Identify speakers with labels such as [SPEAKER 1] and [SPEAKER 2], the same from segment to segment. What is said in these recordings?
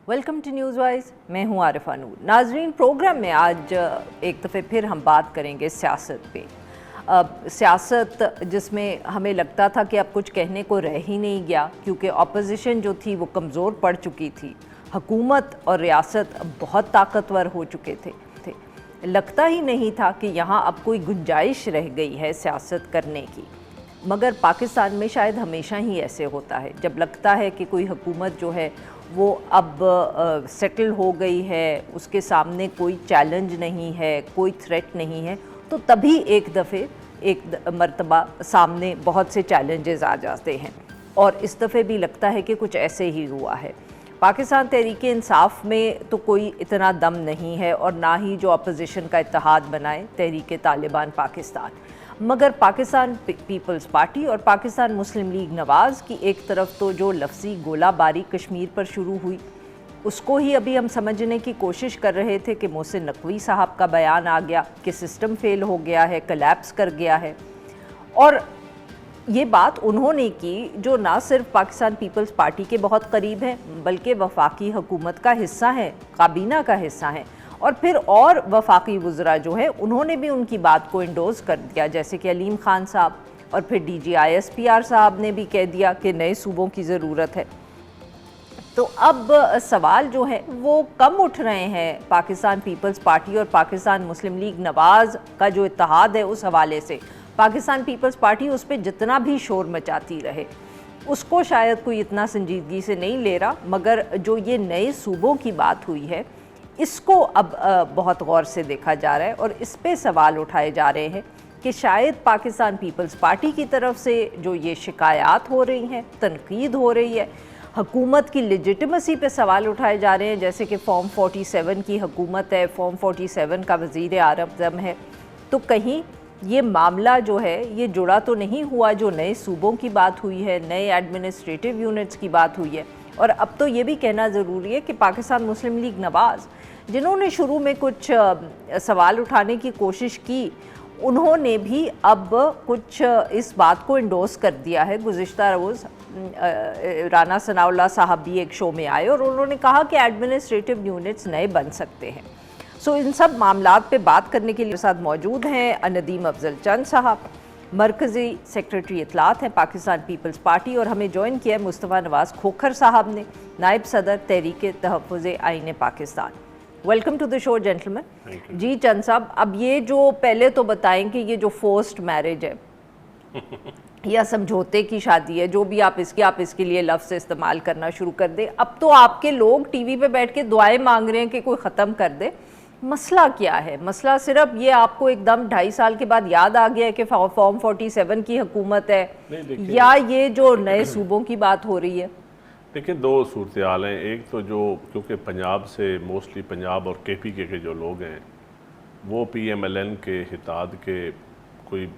[SPEAKER 1] Welcome to news wise. मैं हूं आरिफा नूर। नाजरीन, प्रोग्राम में आज एक दफ़े फिर हम बात करेंगे सियासत पे। सियासत जिसमें हमें लगता था कि अब कुछ कहने को रह ही नहीं गया, क्योंकि अपोजिशन जो थी वो कमज़ोर पड़ चुकी थी, हुकूमत और रियासत बहुत ताकतवर हो चुके थे। लगता ही नहीं था कि यहाँ अब कोई गुंजाइश रह गई है सियासत करने की। मगर पाकिस्तान में शायद हमेशा ही ऐसे होता है, जब लगता है कि कोई हुकूमत जो है वो अब सेटल हो गई है, उसके सामने कोई चैलेंज नहीं है, कोई थ्रेट नहीं है, तो तभी एक दफ़े एक मर्तबा सामने बहुत से चैलेंजेस आ जाते हैं। और इस दफ़े भी लगता है कि कुछ ऐसे ही हुआ है। पाकिस्तान तहरीक इंसाफ में तो कोई इतना दम नहीं है, और ना ही जो अपोजिशन का इत्तेहाद बनाए तहरीक तालिबान पाकिस्तान। मगर पाकिस्तान पीपल्स पार्टी और पाकिस्तान मुस्लिम लीग नवाज़ की एक तरफ तो जो लफ्ज़ी गोलाबारी कश्मीर पर शुरू हुई, उसको ही अभी हम समझने की कोशिश कर रहे थे कि मोहसिन नकवी साहब का बयान आ गया कि सिस्टम फेल हो गया है, कलैप्स कर गया है। और ये बात उन्होंने की जो ना सिर्फ पाकिस्तान पीपल्स पार्टी के बहुत करीब हैं, बल्कि वफाकी हुकूमत का हिस्सा है, काबीना का हिस्सा है। और फिर और वफाकी वज़रा जो है उन्होंने भी उनकी बात को इंडोर्स कर दिया, जैसे कि अलीम खान साहब, और फिर DGISPR साहब ने भी कह दिया कि नए सूबों की ज़रूरत है। तो अब सवाल जो है वो कम उठ रहे हैं पाकिस्तान पीपल्स पार्टी और पाकिस्तान मुस्लिम लीग नवाज़ का जो इत्तेहाद है उस हवाले से। पाकिस्तान पीपल्स पार्टी उस पर जितना भी शोर मचाती रहे, उसको शायद कोई इतना संजीदगी से नहीं ले रहा, मगर जो ये नए सूबों की बात हुई है इसको अब बहुत गौर से देखा जा रहा है, और इस पे सवाल उठाए जा रहे हैं कि शायद पाकिस्तान पीपल्स पार्टी की तरफ से जो ये शिकायत हो रही हैं, तनकीद हो रही है, हुकूमत की लेजिटिमेसी पे सवाल उठाए जा रहे हैं, जैसे कि फॉर्म 47 की हुकूमत है, फॉर्म 47 का वज़ीर आज़म है, तो कहीं ये मामला जो है ये जुड़ा तो नहीं हुआ जो नए सूबों की बात हुई है, नए एडमिनिस्ट्रेटिव यूनिट्स की बात हुई है। और अब तो ये भी कहना ज़रूरी है कि पाकिस्तान मुस्लिम लीग नवाज़, जिन्होंने शुरू में कुछ सवाल उठाने की कोशिश की, उन्होंने भी अब कुछ इस बात को इंडोर्स कर दिया है। गुज़िश्ता रोज़ राना सनाउल्लाह साहब भी एक शो में आए और उन्होंने कहा कि एडमिनिस्ट्रेटिव यूनिट्स नए बन सकते हैं। सो इन सब मामलात पे बात करने के लिए साथ मौजूद हैं नदीम अफजल चंद साहब, मरकज़ी सेक्रेटरी इत्तलात हैं पाकिस्तान पीपल्स पार्टी, और हमें ज्वाइन किया है मुस्तफ़ा नवाज़ खोखर साहब ने, नायब सदर Tehreek Tahaffuz Aain Pakistan. Welcome to the show gentleman. जी चंद साहब, अब ये जो पहले तो बताएं कि ये जो फोर्स्ड मैरिज है या समझौते की शादी है, जो भी आप इसके लिए लफ्ज़ इस्तेमाल करना शुरू कर दे, अब तो आपके लोग टीवी पे बैठ के दुआएं मांग रहे हैं कि कोई ख़त्म कर दे। मसला क्या है? मसला सिर्फ ये आपको एकदम 2.5 साल के बाद याद आ गया है कि फॉर्म 47 की हुकूमत है, या ये जो नए सूबों की बात हो रही है?
[SPEAKER 2] देखिए, दो सूरत हाल हैं। एक तो जो क्योंकि पंजाब से मोस्टली पंजाब और KPK के जो लोग हैं वो PMLN के हिताद के कोई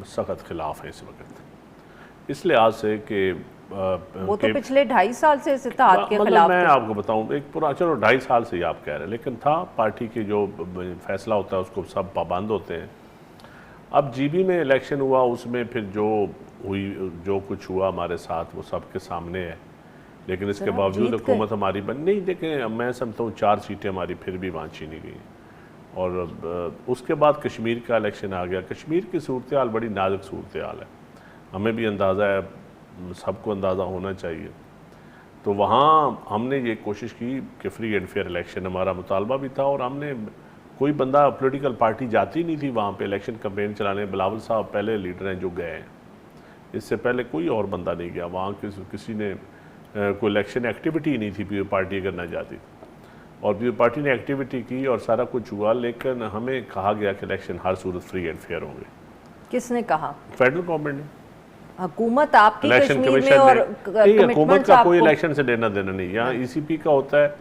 [SPEAKER 2] सख्त खिलाफ हैं इस वक्त, इस लिहाज से कि
[SPEAKER 1] वो तो पिछले 2.5 साल से इस इत्तेहाद के खिलाफ।
[SPEAKER 2] मैं आपको बताऊं, एक पूरा, चलो 2.5 साल से ही आप कह रहे हैं, लेकिन था पार्टी की जो फैसला होता है उसको सब पाबंद होते हैं। अब GB में इलेक्शन हुआ, उसमें फिर जो कुछ हुआ हमारे साथ वो सबके सामने है, लेकिन इसके बावजूद हुकूमत हमारी बन नहीं। देखें, मैं समझता हूँ 4 सीटें हमारी फिर भी वहाँ छीनी गई, और उसके बाद कश्मीर का इलेक्शन आ गया। कश्मीर की सूरत हाल बड़ी नाजुक सूरत हाल है, हमें भी अंदाज़ा है, सबको अंदाज़ा होना चाहिए। तो वहाँ हमने ये कोशिश की कि फ्री एंड फेयर इलेक्शन, हमारा मुतालबा भी था, और हमने कोई बंदा पॉलिटिकल पार्टी जाती नहीं थी वहाँ पे इलेक्शन कैंपेन चलाने। बिलावल साहब पहले लीडर हैं जो गए हैं, इससे पहले कोई और बंदा नहीं गया वहाँ। किसी ने कोई इलेक्शन एक्टिविटी नहीं थी पीपल पार्टी अगर ना जाती, और पीपल पार्टी ने एक्टिविटी की और सारा कुछ हुआ, लेकिन हमें कहा गया कि election her Surat free and fair होंगे।
[SPEAKER 1] किसने कहा? फेडरल
[SPEAKER 2] गवर्नमेंट ने,
[SPEAKER 1] हुकूमत आपकी
[SPEAKER 2] इलेक्शन कमीशन
[SPEAKER 1] और
[SPEAKER 2] हुकूमत का कोई इलेक्शन से लेना देना नहीं। यहाँ ECP का होता है,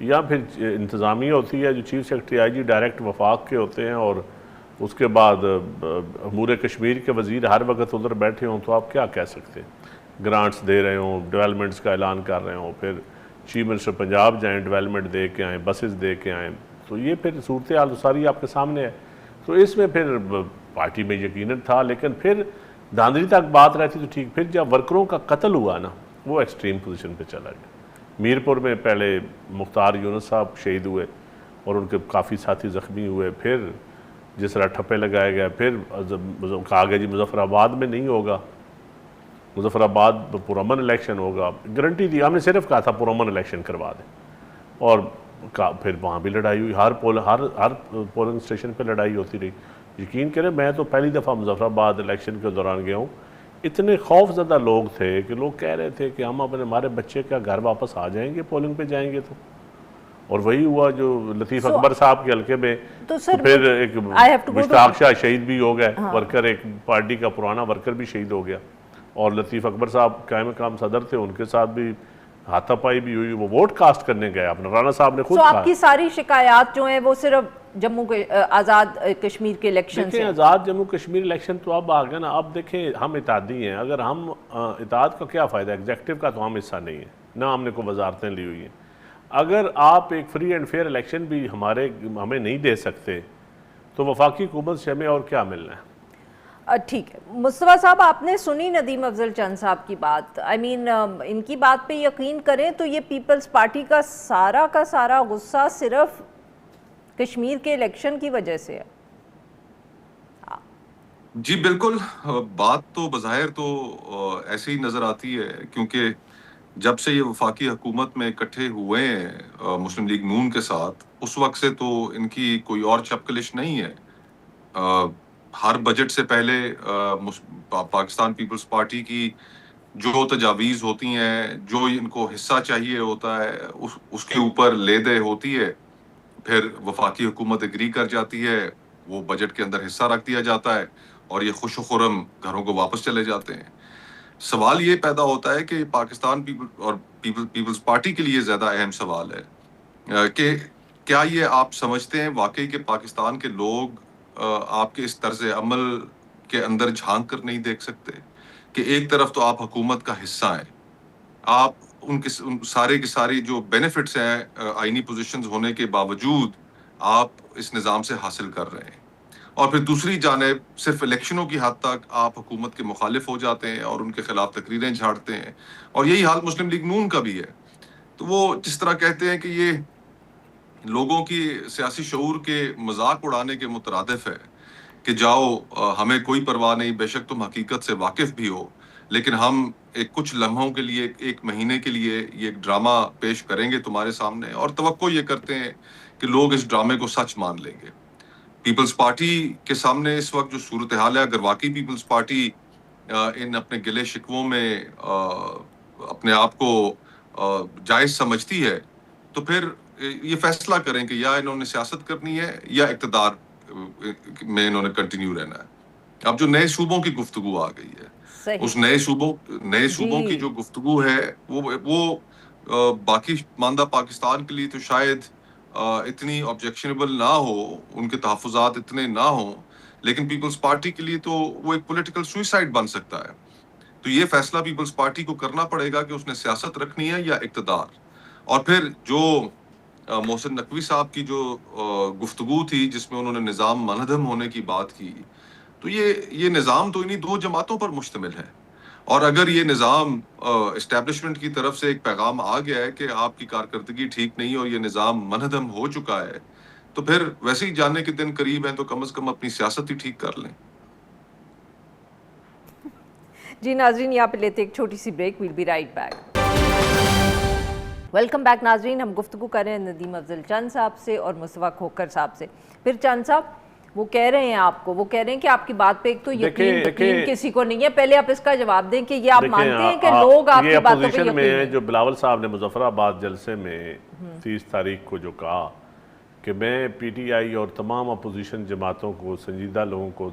[SPEAKER 2] या फिर इंतज़ामिया होती है, जो चीफ सेक्रेटरी IG डायरेक्ट वफाक के होते हैं, और उसके बाद अमूर कश्मीर के वज़ीर हर वक्त उधर बैठे हों, तो आप क्या कह सकते हैं? ग्रांट्स दे रहे हों, डेवलपमेंट्स का ऐलान कर रहे हों, फिर चीफ मिनिस्टर पंजाब जाएँ, डेवलपमेंट दे के आएँ, बसेस दे के आएँ, तो ये फिर सूरत हाल सारी आपके सामने है। तो इसमें फिर पार्टी में यकीनन था, लेकिन फिर धांधली तक बात रहती तो ठीक। फिर जब वर्करों का कत्ल हुआ ना, वो एक्सट्रीम पोजीशन पे चला गया। मीरपुर में पहले मुख्तार यूनुस साहब शहीद हुए और उनके काफ़ी साथी ज़ख्मी हुए, फिर जिस तरह ठप्पे लगाए गए, फिर कहा गया जी मुजफ्फराबाद में नहीं होगा, मुजफ्फराबाद पुरअमन इलेक्शन होगा, गारंटी दी, हमने सिर्फ कहा था पुरअमन इलेक्शन करवा दें, और फिर वहाँ भी लड़ाई हुई, हर पोलिंग स्टेशन पे लड़ाई होती रही। यकीन करें मैं तो पहली दफ़ा मुजफ्फराबाद इलेक्शन के दौरान गया हूँ, इतने खौफजदा लोग थे कि लोग कह रहे थे कि हम अपने हमारे बच्चे का घर वापस आ जाएंगे पोलिंग पे जाएंगे तो, और वही हुआ जो लतीफ़ अकबर साहब के हल्के में।
[SPEAKER 1] तो सर
[SPEAKER 2] फिर एक मुश्ताक शाह शहीद भी हो गए, वर्कर, एक पार्टी का पुराना वर्कर भी शहीद हो गया, और लतीफ़ अकबर साहब कायम मकाम सदर थे, उनके साथ भी हाथापाई भी हुई, वो वोट कास्ट करने गए, अपना राना साहब ने खुद कहा।
[SPEAKER 1] आपकी सारी शिकायत जो है वो सिर्फ जम्मू के आज़ाद कश्मीर के इलेक्शन से?
[SPEAKER 2] आज़ाद जम्मू कश्मीर इलेक्शन तो अब आ गया ना। अब देखें हम इत्तेहादी हैं, अगर हम इत्तेहाद का क्या फ़ायदा, एग्जेक्टिव का तो हम हिस्सा नहीं है ना, हमने कोई वजारतें ली हुई हैं। अगर आप एक फ्री एंड फेयर इलेक्शन भी हमें नहीं दे सकते तो वफाकी हुकूमत से हमें और क्या मिलना है।
[SPEAKER 1] ठीक है मुस्तफ़ा साहब, आपने सुनी नदीम अफजल चंद साहब की बात। आई मीन इनकी बात पे यकीन करें तो ये पीपल्स पार्टी का सारा गुस्सा सिर्फ कश्मीर के इलेक्शन की वजह से है।
[SPEAKER 3] जी बिल्कुल, बात तो बज़ाहिर तो ऐसे ही नज़र आती है, क्योंकि जब से ये वफाकी हुकूमत में इकट्ठे हुए हैं मुस्लिम लीग नून के साथ, उस वक्त से तो इनकी कोई और चपकलिश नहीं है। हर बजट से पहले पाकिस्तान पीपल्स पार्टी की जो तजावीज़ होती हैं, जो इनको हिस्सा चाहिए होता है, उसके ऊपर ले दे होती है, फिर वफाकी हुकूमत एग्री कर जाती है, वो बजट के अंदर हिस्सा रख दिया जाता है और ये खुश खुरम घरों को वापस चले जाते हैं। सवाल ये पैदा होता है कि पाकिस्तान पीपल्स पार्टी के लिए ज़्यादा अहम सवाल है कि क्या ये आप समझते हैं वाकई कि पाकिस्तान के लोग आपके इस तर्ज अमल के अंदर झांक कर नहीं देख सकते कि एक तरफ तो आप हुकूमत का हिस्सा हैं, आप सारे की सारी जो बेनिफिट्स हैं आईनी पोजीशंस होने के बावजूद आप इस निज़ाम से हासिल कर रहे हैं, और फिर दूसरी जानिब सिर्फ इलेक्शनों की हद तक आप हुकूमत के मुखालिफ हो जाते हैं और उनके खिलाफ तकरीरें झाड़ते हैं। और यही हाल मुस्लिम लीग नून का भी है। तो वो जिस तरह कहते हैं कि ये लोगों की सियासी शऊर के मजाक उड़ाने के मुतरादिफ है कि जाओ हमें कोई परवाह नहीं, बेशक तुम हकीकत से वाकिफ भी हो, लेकिन हम एक कुछ लम्हों के लिए, एक महीने के लिए ये एक ड्रामा पेश करेंगे तुम्हारे सामने, और तवक्को ये करते हैं कि लोग इस ड्रामे को सच मान लेंगे। पीपल्स पार्टी के सामने इस वक्त जो सूरत हाल है, अगर वाकई पीपल्स पार्टी इन अपने गिले शिकवों में अपने आप को जायज समझती है, तो फिर ये फैसला करें कि या इन्होंने सियासत करनी है या इक़्तिदार में इन्होंने कंटिन्यू रहना है। अब जो नए सूबों की गुफ्तगू आ गई है, उस नए सूबों की जो गुफ्तगू है वो बाकी मानदा पाकिस्तान के लिए तो शायद इतनी ऑब्जेक्शनेबल ना हो, उनके तहफ़्फ़ुज़ात इतने ना हो, लेकिन पीपल्स पार्टी के लिए तो वो एक पॉलिटिकल सुइसाइड बन सकता है। तो ये फैसला पीपल्स पार्टी को करना पड़ेगा कि उसने सियासत रखनी है या इक़्तिदार। और फिर जो मोहसिन नकवी साहब की जो गुफ्तगू थी जिसमें उन्होंने निज़ाम मनहदम होने की बात की, तो ये निज़ाम तो इन्हीं दो जमातों पर मुश्तमिल है, और अगर ये निज़ाम इस्टेब्लिशमेंट की तरफ से एक पैगाम आ गया है कि आपकी कारकर्दगी ठीक नहीं और ये निज़ाम मनहदम हो चुका है, तो फिर वैसे ही जाने के दिन करीब हैं, तो कम से कम अपनी सियासत ही ठीक कर लें।
[SPEAKER 1] जी नाजरीन, यहाँ पे लेते एक छोटी सी break, will be right back. Welcome back नाजरीन, हम गुफ्तगू कर रहे हैं नदीम अफजल चंद साहब से और मुस्तफ़ा खोखर साहब से। फिर चंद साहब वो कह रहे हैं आपको, वो कह रहे हैं कि आपकी बात पे एक तो यकीन किसी को नहीं है। पहले आप इसका जवाब दें कि ये आप मानते हैं कि लोग आपकी बातों पे यकीन
[SPEAKER 2] में, जो बिलावल साहब ने मुजफ्फराबाद जलसे में 30 तारीख को जो कहा कि मैं PTI और तमाम अपोजिशन जमातों को, संजीदा लोगों को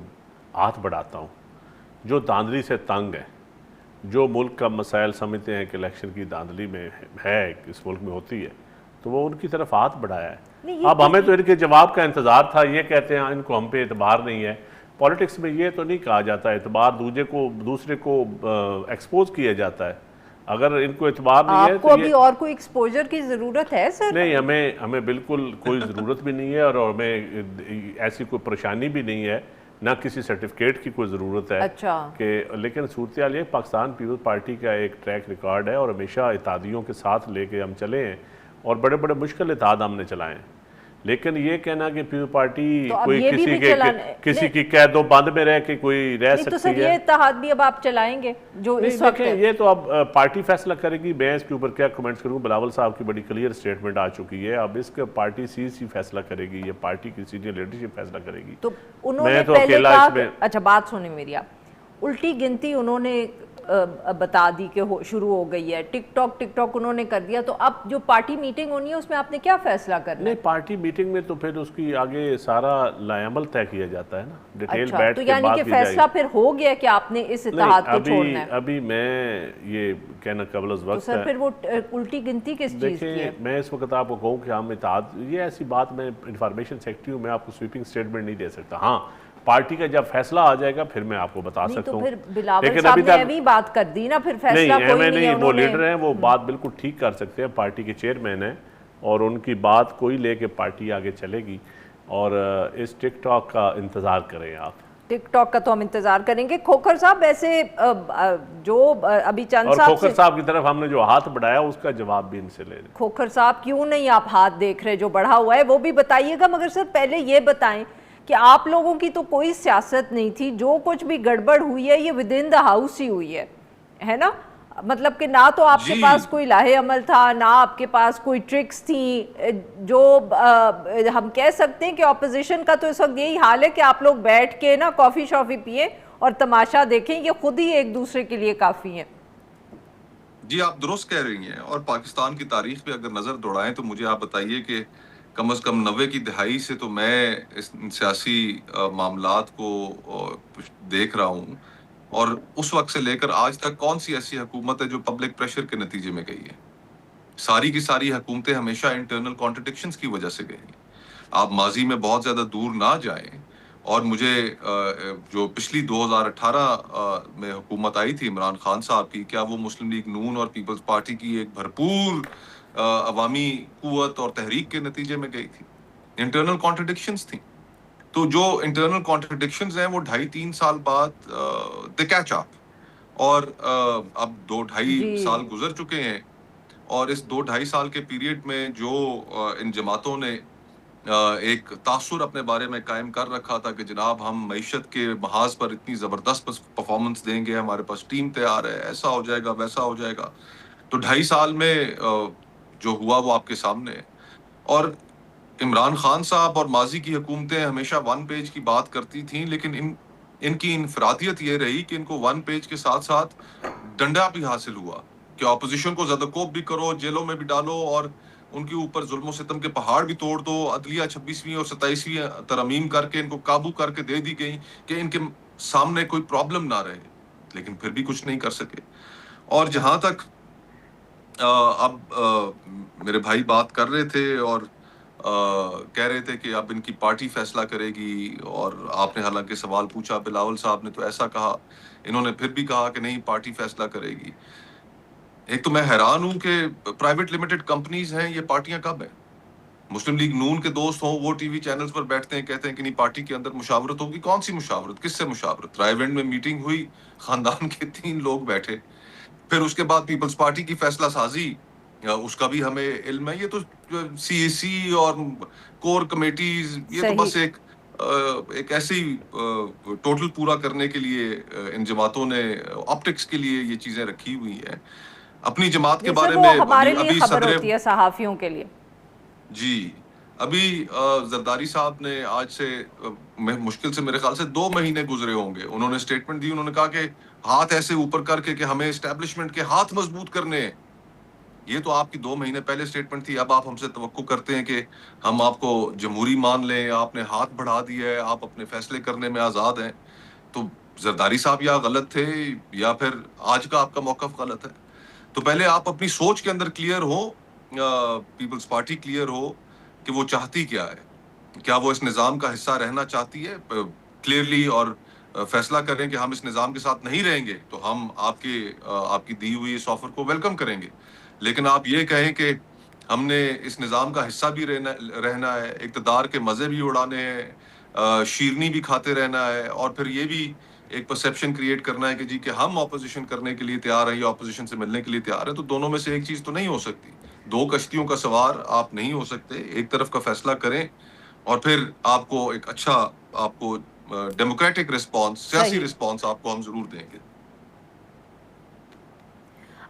[SPEAKER 2] हाथ बढ़ाता हूँ, जो धांधली से तंग है, जो मुल्क का मसाइल समझते हैं कि इलेक्शन की धांधली में है, इस मुल्क में होती है, तो वो उनकी तरफ हाथ बढ़ाया है। अब हमें तो इनके जवाब का इंतज़ार था। ये कहते हैं इनको हम पे एतबार नहीं है। पॉलिटिक्स में ये तो नहीं कहा जाता एतबार दूसरे को एक्सपोज किया जाता है। अगर इनको एतबार नहीं है
[SPEAKER 1] तो अभी और कोई एक्सपोजर की ज़रूरत है सर?
[SPEAKER 2] नहीं, हमें बिल्कुल कोई ज़रूरत भी नहीं है, और हमें ऐसी कोई परेशानी भी नहीं है, ना किसी सर्टिफिकेट की कोई ज़रूरत है
[SPEAKER 1] अच्छा।
[SPEAKER 2] कि, लेकिन सूरत हाल ये पाकिस्तान पीपल्स पार्टी का एक ट्रैक रिकॉर्ड है और हमेशा इत्तेहादियों के साथ लेके हम चले हैं और बड़े बड़े मुश्किल इत्तेहाद हमने चलाए हैं। लेकिन ये कहना कि पीपल्स पार्टी
[SPEAKER 1] तो अब
[SPEAKER 2] कोई
[SPEAKER 1] ये भी
[SPEAKER 2] किसी की कैदो बंद में रह के कोई रह
[SPEAKER 1] नहीं, तो
[SPEAKER 2] सकती
[SPEAKER 1] सर ये
[SPEAKER 2] है।
[SPEAKER 1] इत्तेहाद भी अब आप चलाएंगे जो
[SPEAKER 2] नहीं,
[SPEAKER 1] इस वक्त
[SPEAKER 2] देखें,
[SPEAKER 1] है।
[SPEAKER 2] ये तो अब पार्टी फैसला करेगी। मैं इसके ऊपर क्या कमेंट्स करूँ, बिलावल साहब की बड़ी क्लियर स्टेटमेंट आ चुकी है। अब इसके पार्टी सी फैसला करेगी, ये पार्टी की सीनियर लीडरशिप फैसला करेगी।
[SPEAKER 1] तो उन्होंने
[SPEAKER 2] मैं तो
[SPEAKER 1] पहले
[SPEAKER 2] अकेला
[SPEAKER 1] कहा
[SPEAKER 2] इसमें
[SPEAKER 1] अच्छा बात सुनिए मेरी आप, उल्टी गिनती उन्होंने बता दी कि शुरू हो गई है, टिकटॉक उन्होंने कर दिया, तो अब जो पार्टी मीटिंग होनी है उसमें आपने क्या फैसला करना
[SPEAKER 2] नहीं,
[SPEAKER 1] है?
[SPEAKER 2] पार्टी मीटिंग में तो फिर उसकी आगे सारा लाएमल तय किया जाता है ना, डिटेल
[SPEAKER 1] अच्छा,
[SPEAKER 2] बैठ
[SPEAKER 1] तो
[SPEAKER 2] के
[SPEAKER 1] यानी
[SPEAKER 2] बात
[SPEAKER 1] कि
[SPEAKER 2] की
[SPEAKER 1] फैसला
[SPEAKER 2] जाएगी।
[SPEAKER 1] फिर हो गया कि आपने इस इत्तेहाद को छोड़ना है?
[SPEAKER 2] अभी मैं ये कहना कबल
[SPEAKER 1] तो
[SPEAKER 2] वक्त
[SPEAKER 1] सर
[SPEAKER 2] है।
[SPEAKER 1] फिर वो उल्टी गिनती किस चीज़ की है?
[SPEAKER 2] देखिए, मैं इस वक्त आपको कहूँ कि हम इत्तेहाद, ये ऐसी बात, मैं इंफॉर्मेशन सेक्रेटरी हूँ, मैं आपको स्वीपिंग स्टेटमेंट नहीं दे सकता। हाँ, पार्टी का जब फैसला आ जाएगा फिर मैं आपको बता
[SPEAKER 1] नहीं
[SPEAKER 2] सकता
[SPEAKER 1] तो
[SPEAKER 2] हूँ।
[SPEAKER 1] फिर बिलावल
[SPEAKER 2] लेकिन
[SPEAKER 1] साहब
[SPEAKER 2] अभी
[SPEAKER 1] ने
[SPEAKER 2] तक
[SPEAKER 1] अभी बात कर दी ना, फिर फैसला
[SPEAKER 2] नहीं,
[SPEAKER 1] कोई
[SPEAKER 2] मैं
[SPEAKER 1] नहीं है,
[SPEAKER 2] नहीं, वो
[SPEAKER 1] उन्होंने
[SPEAKER 2] लीडर हैं, वो बात बिल्कुल ठीक कर सकते हैं, पार्टी के चेयरमैन हैं और उनकी बात कोई लेके पार्टी आगे चलेगी। और इस टिकटॉक का इंतज़ार करें आप।
[SPEAKER 1] टिकटॉक का तो हम इंतजार करेंगे। खोखर साहब वैसे जो अभी चंद
[SPEAKER 2] और
[SPEAKER 1] साहब
[SPEAKER 2] खोखर साहब की तरफ हमने जो हाथ बढ़ाया उसका जवाब भी इनसे ले लें।
[SPEAKER 1] खोखर साहब क्यों नहीं आप हाथ देख रहे, जो बढ़ा हुआ है वो भी बताइएगा, मगर सर पहले ये बताएं कि आप लोगों की तो कोई सियासत नहीं थी, जो कुछ भी गड़बड़ हुई है ये विद इन द हाउस ही हुई है ना? मतलब कि ना तो आपके पास कोई लाहे अमल था, ना आपके पास कोई ट्रिक्स थी। जो हम कह सकते हैं कि ऑपोजिशन का तो इस वक्त यही हाल है कि आप लोग बैठ के ना कॉफ़ी शॉफ़ी पिए और तमाशा देखें, ये खुद ही एक दूसरे के लिए काफ़ी हैं।
[SPEAKER 3] जी, आप दुरुस्त कह रही हैं। और पाकिस्तान की तारीख पे अगर नज़र दौड़ाएं तो मुझे आप बताइए कि कम से कम 90 की दहाई से तो मैं इस सियासी मामलात को देख रहा हूँ। और उस वक्त से लेकर आज तक कौन सी ऐसी हुकूमत है जो पब्लिक प्रेशर के नतीजे में गई है? सारी की सारी हुकूमतें हमेशा इंटरनल कॉन्ट्रडिक्शंस की वजह से गई हैं। आप माजी में बहुत ज्यादा दूर ना जाएं। और मुझे जो पिछली 2018 में हुकूमत आई थी इमरान खान साहब की, क्या वो मुस्लिम लीग नून और पीपल्स पार्टी की एक भरपूर अवामी कुव्वत और तहरीक के नतीजे में गई थी? इंटरनल कॉन्ट्रडिक्शंस थी। तो जो इंटरनल कॉन्ट्रडिक्शंस हैं वो 2.5-3 साल बाद दे कैच अप। और अब 2-2.5 साल गुजर चुके हैं और इस 2-2.5 साल के पीरियड में जो इन जमातों ने एक तासुर अपने बारे में कायम कर रखा था कि जनाब हम मईशत के महाज पर इतनी ज़बरदस्त परफॉर्मेंस देंगे, हमारे पास टीम तैयार है, ऐसा हो जाएगा वैसा हो जाएगा। तो 2.5 साल में जो हुआ वो आपके सामने है। और इमरान खान साहब और माजी की हुकूमतें हमेशा वन पेज की बात करती थीं, लेकिन इनकी इनफरादियत ये रही कि इनको वन पेज के साथ साथ डंडा भी हासिल हुआ कि ऑपोजिशन को ज़दरकोब भी करो, जेलों में भी डालो और उनके ऊपर जुल्म सितम के पहाड़ भी तोड़ दो। अदलिया 26वीं और 27वीं तरमीम करके इनको काबू करके दे दी गई कि इनके सामने कोई प्रॉब्लम ना रहे, लेकिन फिर भी कुछ नहीं कर सके। और जहां तक मेरे भाई बात कर रहे थे और कह रहे थे कि अब इनकी पार्टी फैसला करेगी, और आपने हालांकि सवाल पूछा, बिलावल साहब ने तो ऐसा कहा, इन्होंने फिर भी कहा कि नहीं पार्टी फैसला करेगी। एक तो मैं हैरान हूं कि प्राइवेट लिमिटेड कंपनीज हैं, ये पार्टियां कब है? मुस्लिम लीग नून के दोस्त हों, वो टीवी चैनल्स पर बैठते हैं, कहते हैं कि नहीं पार्टी के अंदर मुशावरत होगी। कौन सी मुशावरत, किससे मुशावरत? रायविंड में मीटिंग हुई, खानदान के 3 लोग बैठे, फिर उसके बाद पीपल्स पार्टी की फैसला साजी, उसका भी हमें इल्म है। ये तो सीएसी और कोर कमेटीज, ये तो बस एक ऐसी टोटल पूरा करने के लिए इन जमातों ने ऑप्टिक्स के लिए ये चीजें रखी हुई हैं। अपनी जमात के बारे में
[SPEAKER 1] हमारे लिए खबर होती है, सहाफियों के लिए।
[SPEAKER 3] जी, अभी जरदारी साहब ने आज से मुश्किल से मेरे ख्याल से 2 महीने गुजरे होंगे, उन्होंने स्टेटमेंट दी, उन्होंने कहा कि हाथ ऐसे ऊपर करके कि हमें एस्टेब्लिशमेंट के हाथ मजबूत करने हैं। ये तो आपकी 2 महीने पहले स्टेटमेंट थी। अब आप हमसे तवक्को करते हैं कि हम आपको जमहूरी मान लें, आपने हाथ बढ़ा दिया है, आप अपने फैसले करने में आज़ाद हैं। तो जरदारी साहब या गलत थे या फिर आज का आपका मौक़िफ़ गलत है। तो पहले आप अपनी सोच के अंदर क्लियर हो, पीपल्स पार्टी क्लियर हो कि वो चाहती क्या है। क्या वो इस निज़ाम का हिस्सा रहना चाहती है क्लियरली, और फैसला करें कि हम इस निज़ाम के साथ नहीं रहेंगे, तो हम आपकी दी हुई इस ऑफर को वेलकम करेंगे। लेकिन आप ये कहें कि हमने इस निज़ाम का हिस्सा भी रहना है, इक़्तिदार के मज़े भी उड़ाने हैं, शीरनी भी खाते रहना है और फिर ये भी एक परसेप्शन क्रिएट करना है कि जी कि हम ऑपोजिशन करने के लिए तैयार हैं या ऑपोजिशन से मिलने के लिए तैयार हैं, तो दोनों में से एक चीज तो नहीं हो सकती। दो कश्तियों का सवार आप नहीं हो सकते। एक तरफ का फैसला करें और फिर आपको एक अच्छा, आपको डेमोक्रेटिक रिस्पॉन्स, सियासी
[SPEAKER 1] सही।
[SPEAKER 3] रिस्पॉन्स आपको हम जरूर देंगे।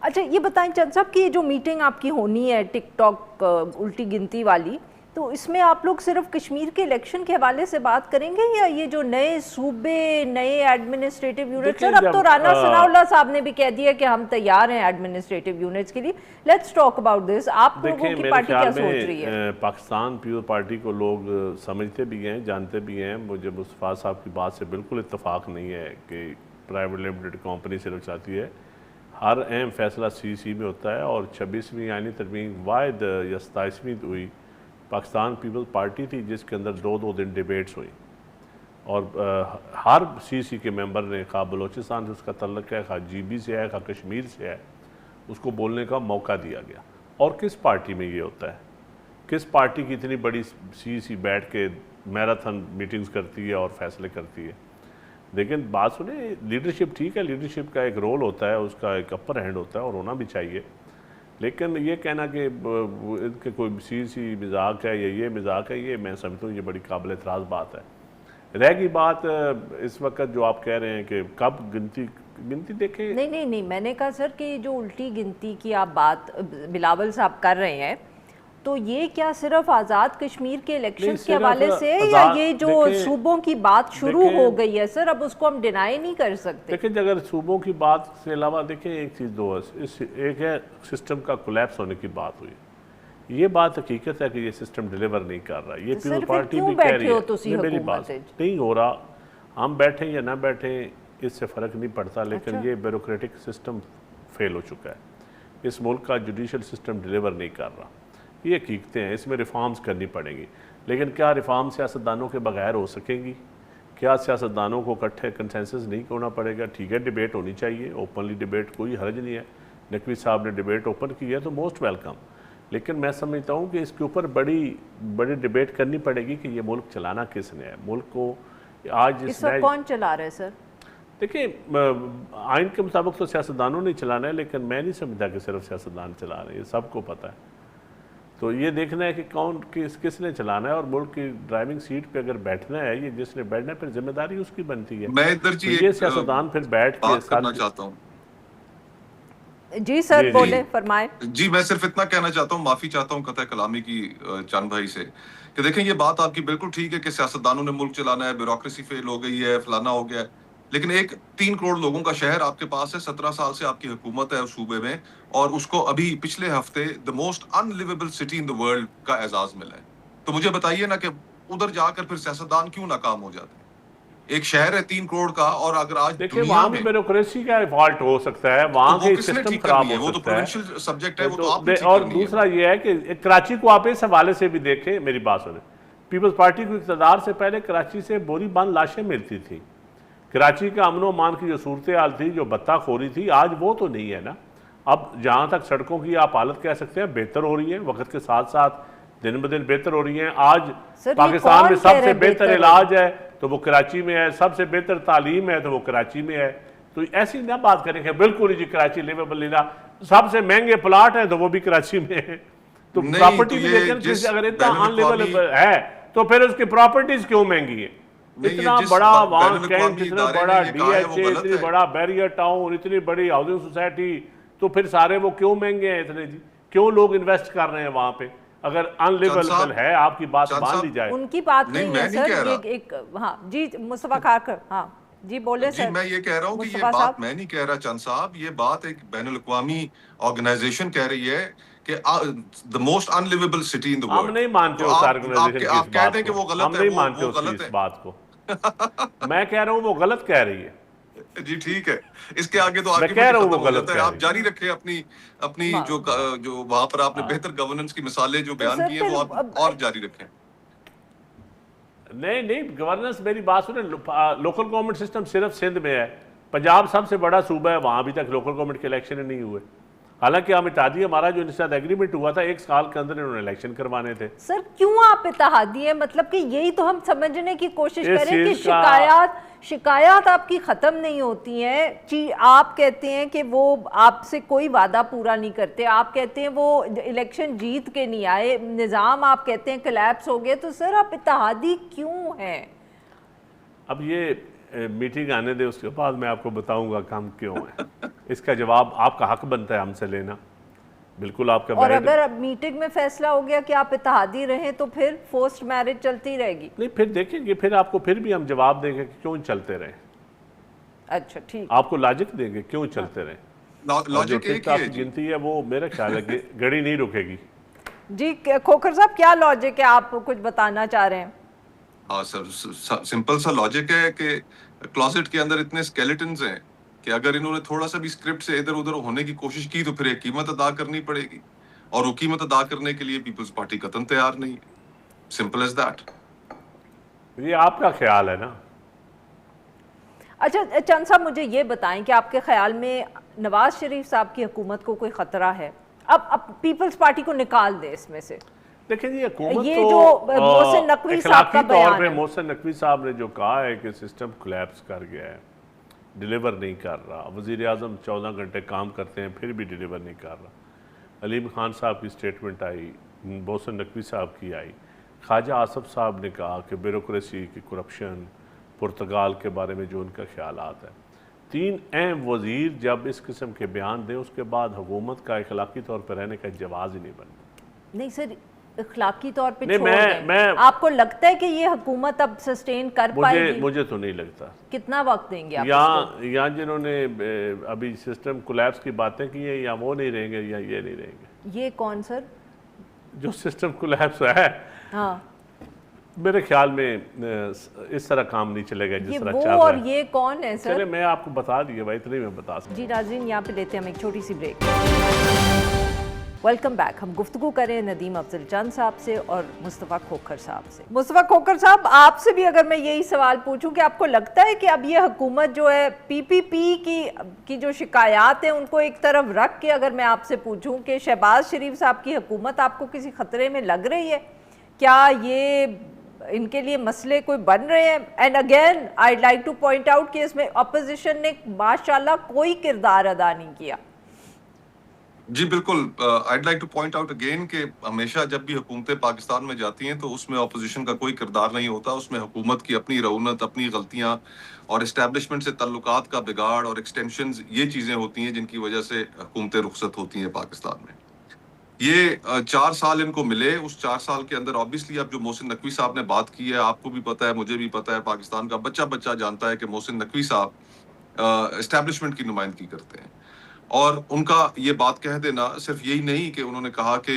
[SPEAKER 1] अच्छा ये बताएं चंद साहब कि ये जो मीटिंग आपकी होनी है टिकटॉक उल्टी गिनती वाली, तो इसमें आप लोग सिर्फ कश्मीर के इलेक्शन के हवाले से बात करेंगे या ये जो नए सूबे, नए एडमिनिस्ट्रेटिव यूनिट?
[SPEAKER 2] देखिए,
[SPEAKER 1] सर अब तो
[SPEAKER 2] जब,
[SPEAKER 1] राना सनाउल्लाह साहब ने भी कह दिया कि हम तैयार हैं एडमिनिस्ट्रेटिव यूनिट्स के लिए। Let's talk about this. आप लोगों
[SPEAKER 2] देखिए,
[SPEAKER 1] की
[SPEAKER 2] मेरे
[SPEAKER 1] पार्टी क्या
[SPEAKER 2] ख्याल
[SPEAKER 1] सोच रही है?
[SPEAKER 2] में पाकिस्तान पीपल पार्टी को लोग समझते भी हैं, जानते भी हैं। मुझे मुस्तफा साहब की बात से बिल्कुल इत्तेफाक नहीं है कि प्राइवेट लिमिटेड कंपनी सिर्फ चाहती है। हर अहम फैसला सीसी में होता है और 26वीं आईनी तरमीम वाहिद या 27वीं हुई पाकिस्तान पीपल्स पार्टी थी जिसके अंदर 2-2 दिन डिबेट्स हुई और हर सीसी के मेंबर ने, खा बलोचिस्तान से उसका तल्लक है, खा जीबी से है, खा कश्मीर से है, उसको बोलने का मौका दिया गया। और किस पार्टी में ये होता है? किस पार्टी की इतनी बड़ी सीसी बैठ के मैराथन मीटिंग्स करती है और फैसले करती है? लेकिन बात सुने, लीडरशिप ठीक है, लीडरशिप का एक रोल होता है, उसका एक अपर हैंड होता है और होना भी चाहिए। लेकिन ये कहना कि इनके कोई सी मजाक है या ये मजाक है, ये मैं समझता हूँ ये बड़ी काबिल एतराज़ बात है। रहेगी बात इस वक्त जो आप कह रहे हैं कि कब गिनती देखें।
[SPEAKER 1] नहीं, मैंने कहा सर कि जो उल्टी गिनती की आप बात बिलावल साहब कर रहे हैं, तो ये क्या सिर्फ आज़ाद कश्मीर के इलेक्शन के हवाले से या ये जो सूबों की बात शुरू हो गई है सर, अब उसको हम डिनाई नहीं कर सकते?
[SPEAKER 2] देखिए, अगर सूबों की बात से अलावा देखिए एक चीज़ दो है, एक है सिस्टम का कोलैप्स होने की बात हुई। ये बात हकीकत है कि ये सिस्टम डिलीवर नहीं कर रहा। ये पीपल पार्टी भी कह रही है, मेरी बात नहीं हो रहा, हम बैठें या ना बैठें इससे फ़र्क नहीं पड़ता। लेकिन ये ब्यूरोक्रेटिक सिस्टम फेल हो चुका है। इस मुल्क का जुडिशल सिस्टम डिलीवर नहीं कर रहा। ये हकीकतें हैं, इसमें रिफॉर्म्स करनी पड़ेंगी। लेकिन क्या रिफॉर्म सियासतदानों के बगैर हो सकेंगी? क्या सियासतदानों को इकट्ठे कंसेंसस नहीं होना पड़ेगा? ठीक है, डिबेट होनी चाहिए, ओपनली डिबेट, कोई हर्ज नहीं है। नकवी साहब ने डिबेट ओपन की है तो मोस्ट वेलकम। लेकिन मैं समझता हूँ कि इसके ऊपर बड़ी डिबेट करनी पड़ेगी कि ये मुल्क चलाना किसने है। मुल्क को आज
[SPEAKER 1] इस वक्त कौन चला रहा है सर? देखिए,
[SPEAKER 2] आइन के मुताबिक तो सियासतदानों ने चलाना है, लेकिन मैं नहीं समझता कि सिर्फ सियासतदान चला रहे हैं, ये सबको पता है। तो ये देखना है कि कौन किसने चलाना है और मुल्क की ड्राइविंग सीट पे अगर बैठना है, ये जिसने बैठना है, फिर जिम्मेदारी उसकी बनती है।
[SPEAKER 3] मैं इधर जी
[SPEAKER 2] तो ये सियासतदान फिर बैठ के
[SPEAKER 3] करना चाहता हूँ।
[SPEAKER 1] जी सर, बोले, फरमाए।
[SPEAKER 3] जी, मैं सिर्फ इतना कहना चाहता हूँ, माफी चाहता हूँ कतई कलामी की चंद भाई से, कि देखें ये बात आपकी बिल्कुल ठीक है कि सियासतदानों ने मुल्क चलाना है, ब्यूरोक्रेसी फेल हो गई है, फलाना हो गया है। लेकिन एक 3 करोड़ लोगों का शहर आपके पास है, 17 साल से आपकी हुकूमत है उस सूबे में, और उसको अभी पिछले हफ्ते the most unlivable city in the world का एजाज मिला है। तो मुझे बताइए ना कि उधर जाकर फिर सियासतदान क्यों नाकाम हो जाते हैं? एक शहर है 3 करोड़ का, और अगर आज
[SPEAKER 2] देखिए वहाँ भी ब्यूरोक्रेसी का फॉल्ट हो सकता है, वहाँ के सिस्टम खराब हो
[SPEAKER 3] वो तो
[SPEAKER 2] सकता है,
[SPEAKER 3] प्रोविंशियल सब्जेक्ट है, वो तो आप
[SPEAKER 2] और दूसरा ये है कि कराची को आप इस हवाले से भी देखें। मेरी बात सुने, पीपल्स पार्टी को इक़्तिदार से पहले कराची से बोरी बंद लाशें मिलती थी। कराची का अमनो मान की जो सूरत हाल थी, जो बत्ताखोरी थी, आज वो तो नहीं है ना। अब जहाँ तक सड़कों की आप हालत कह सकते हैं बेहतर हो रही है, वक्त के साथ साथ दिन ब दिन बेहतर हो रही हैं। आज पाकिस्तान में सबसे बेहतर इलाज है तो वो कराची में है, सबसे बेहतर तालीम है तो वो कराची में है। तो ऐसी ना बात करेंगे बिल्कुल जी कराची लिवेबल नहीं रहा, सबसे महंगे प्लाट है तो वो भी कराची में है। तो प्रॉपर्टी भी लेकिन अगर इतना अनलिवेबल है तो फिर उसकी प्रॉपर्टीज क्यों महंगी है? इतना बड़ा वहां कैंट, इतना बड़ा DHA, इतनी बड़ा बैरियर टाउन, इतनी बड़ी हाउसिंग सोसाइटी, तो फिर सारे वो क्यों महंगे हैं इतने जी? क्यों लोग इन्वेस्ट कर रहे हैं वहां पे? अगर अनलिवेबल है, आपकी बात मान ली जाए।
[SPEAKER 1] उनकी बात नहीं है सर, एक हाँ जी मुस्तफा खाकर, हाँ जी बोले सर।
[SPEAKER 3] मैं ये कह रहा हूँ कि ये बात मैं नहीं कह रहा चंद साहब, ये बात एक बैनुल-अक़वामी ऑर्गेनाइजेशन कह रही है कि the most unlivable city in the world.
[SPEAKER 2] हम नहीं मानते उस ऑर्गेनाइजेशन की इस बात को,
[SPEAKER 3] कहते हैं कि वो गलत है,
[SPEAKER 2] हम नहीं मानते उसकी इस बात को। मैं कह रहा हूँ वो गलत कह रही है
[SPEAKER 3] जी, ठीक है, इसके आगे तो
[SPEAKER 2] मैं कह रहा हूँ वो गलत है।
[SPEAKER 3] आप जारी रखें अपनी जो वहां पर आपने बेहतर गवर्नेंस की मिसालें जो बयान की है वो आप और जारी रखें।
[SPEAKER 2] नहीं, गवर्नेंस, मेरी बात सुने, लोकल गवर्नमेंट सिस्टम सिर्फ सिंध में है। पंजाब सबसे बड़ा सूबा है, वहां अभी तक लोकल गवर्नमेंट के इलेक्शन नहीं हुए। हालांकि हम इत्तेहादी, हमारा जो इनके साथ एग्रीमेंट हुआ था 1 साल के अंदर इन्होंने इलेक्शन करवाने थे।
[SPEAKER 1] सर क्यों आप इत्तेहादी हैं? मतलब कि यही तो हम समझने की कोशिश
[SPEAKER 2] इस
[SPEAKER 1] करें कि
[SPEAKER 2] चीज़ का-
[SPEAKER 1] शिकायत आपकी ख़त्म नहीं होती हैं। आप कहते हैं कि वो आपसे कोई वादा पूरा नहीं करते, आप कहते हैं वो इलेक्शन जीत के नहीं आए, निज़ाम आप कहते हैं कोलैप्स हो गए, तो सर आप इत्तेहादी क्यों हैं?
[SPEAKER 2] अब ये मीटिंग आने दे, उसके बाद मैं आपको बताऊंगा कि हम क्यों हैं। इसका जवाब आपका हक बनता है हमसे लेना, बिल्कुल आपका।
[SPEAKER 1] और अगर अब मीटिंग में फैसला हो गया कि आप इत्तेहादी रहें तो फिर फोर्स्ड मैरिज चलती रहेगी?
[SPEAKER 2] नहीं, फिर देखेंगे, फिर आपको फिर भी हम जवाब देंगे कि क्यों चलते रहे।
[SPEAKER 1] अच्छा ठीक।
[SPEAKER 2] आपको लॉजिक देंगे क्यों चलते रहे।
[SPEAKER 3] लॉजिक एक ही है जी।
[SPEAKER 2] गिनती है वो मेरा ख्याल है कि घड़ी नहीं रुकेगी।
[SPEAKER 1] जी खोखर साहब, क्या लॉजिक है, आप कुछ बताना चाह रहे हैं?
[SPEAKER 3] हाँ सर, सिंपल सा लॉजिक है कि क्लोजेट के अंदर इतने स्केलेटन्स हैं कि अगर इन्होंने थोड़ा सा भी स्क्रिप्ट से इधर उधर होने की कोशिश की तो फिर एक कीमत अदा करनी पड़ेगी, और वो कीमत अदा करने के लिए पीपल्स पार्टी कतन तैयार नहीं है। Simple as that.
[SPEAKER 2] ये आपका ख्याल है ना।
[SPEAKER 1] अच्छा चंद साहब, मुझे ये बताएं कि आपके ख्याल में नवाज शरीफ साहब की हुकूमत को कोई खतरा है? अब पीपल्स पार्टी को निकाल दे इसमें से।
[SPEAKER 2] देखिए जी, हुकूमत
[SPEAKER 1] ये
[SPEAKER 2] तो
[SPEAKER 1] जो मोहसिन नकवी साहब का बयान
[SPEAKER 2] तौर पे
[SPEAKER 1] है।
[SPEAKER 2] मोहसिन नकवी साहब ने जो कहा है कि सिस्टम कोलैप्स कर गया है, डिलीवर नहीं कर रहा। वज़ीर आज़म 14 घंटे काम करते हैं फिर भी डिलीवर नहीं कर रहा। अलीम खान साहब की स्टेटमेंट आई, मोहसिन नकवी साहब की आई, ख्वाजा आसफ साहब ने कहा कि ब्यूरोक्रेसी की करप्शन, पुर्तगाल के बारे में जो उनका ख्यालात है। 3 अहम वज़ीर जब इस किस्म के बयान दें, उसके बाद हुकूमत का अखलाकी तौर पर रहने का जवाज़ ही नहीं बनता।
[SPEAKER 1] नहीं सर, इखलाकी तौर पे
[SPEAKER 2] नहीं,
[SPEAKER 1] छोड़ दें।
[SPEAKER 2] मैं
[SPEAKER 1] आपको लगता है कि ये हुकूमत अब सस्टेन कर पाएगी?
[SPEAKER 2] मुझे तो नहीं लगता।
[SPEAKER 1] कितना वक्त देंगे आप इसको?
[SPEAKER 2] यहाँ जिन्होंने अभी सिस्टम कोलैप्स की बातें की हैं, या वो नहीं रहेंगे या ये नहीं रहेंगे।
[SPEAKER 1] ये कौन सर?
[SPEAKER 2] जो सिस्टम कोलैप्स है,
[SPEAKER 1] हाँ,
[SPEAKER 2] मेरे ख्याल में इस तरह काम नहीं चलेगा
[SPEAKER 1] ये
[SPEAKER 2] जिस तरह
[SPEAKER 1] वो
[SPEAKER 2] चल रहा
[SPEAKER 1] और
[SPEAKER 2] है।
[SPEAKER 1] ये कौन है सर?
[SPEAKER 2] चले, मैं आपको बता दिया भाई, इतनी मैं बता सकता।
[SPEAKER 1] जी नाज़रीन, यहाँ पे लेते हैं हम एक छोटी सी ब्रेक। Welcome back. हम गुफ्तगू करें नदीम अफजल चंद साहब से और मुस्तफ़ा खोखर साहब से। मुस्तफ़ा खोखर साहब, आपसे भी अगर मैं यही सवाल पूछूं कि आपको लगता है कि अब ये हुकूमत जो है पीपीपी की जो शिकायत है उनको एक तरफ रख के, अगर मैं आपसे पूछूं कि शहबाज शरीफ साहब की हुकूमत आपको किसी खतरे में लग रही है? क्या ये इनके लिए मसले कोई बन रहे हैं? And again I like two point out कि इसमें अपोजिशन ने माशाल्लाह कोई किरदार अदा नहीं किया।
[SPEAKER 3] जी बिल्कुल, I'd like two point out again कि हमेशा जब भी हुकूमतें पाकिस्तान में जाती हैं तो उसमें अपोजिशन का कोई किरदार नहीं होता। उसमें हुकूमत की अपनी रौनत, अपनी गलतियां और इस्टेब्लिशमेंट से ताल्लुकात का बिगाड़ और एक्सटेंशंस, ये चीज़ें होती हैं जिनकी वजह से हुकूमतें रुखसत होती हैं पाकिस्तान में। ये 4 साल इनको मिले, उस 4 साल के अंदर ऑब्वियसली अब जो मोहसिन नकवी साहब ने बात की है, आपको भी पता है, मुझे भी पता है, पाकिस्तान का बच्चा बच्चा जानता है कि मोहसिन नकवी साहब एस्टेब्लिशमेंट की नुमाइंदगी करते हैं। और उनका ये बात कह देना सिर्फ यही नहीं कि उन्होंने कहा कि